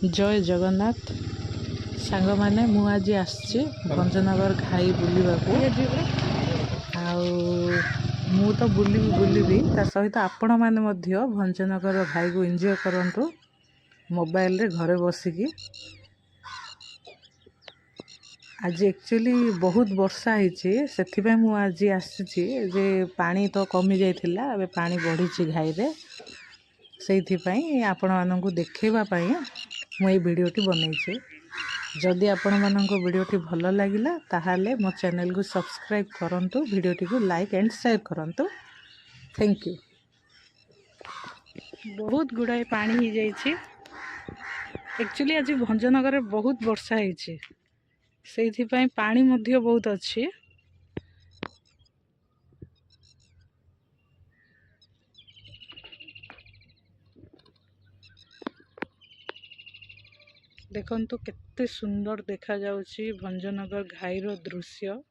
जय जगन्नाथ सांग माने मु आज आसछि भंजनगर घाई बुलिबाकू मु तो बुलिबी ता सहित आपण माने मध्य भंजनगर घाई को एंजॉय करंतु मोबाइल रे घरे बसिकी। आज एक्चुअली बहुत वर्षा होइछि सेथिबे मु आज आसछि जे पानी तो कमी जाइथिला अबे पानी बढ़िछि घाई रे सेइथिपाई आपण माननकु देखैबा पई मु ए वीडियोटी बनैछि। जदि आपण माननको वीडियोटी भल लागिला ताहाले मो चैनल को सब्सक्राइब करंतु वीडियोटी को लाइक एंड शेयर करंतु। Thank you. बहुत गुड़ाई पानी ही जाइछि। एक्चुअली आज भंजनगर बहुत वर्षा होइछि सेइथिपाई पानी मध्य बहुत अछि। देखंतु केते सुंदर देखा जाउछि भंजनगर घाई रो दृश्य।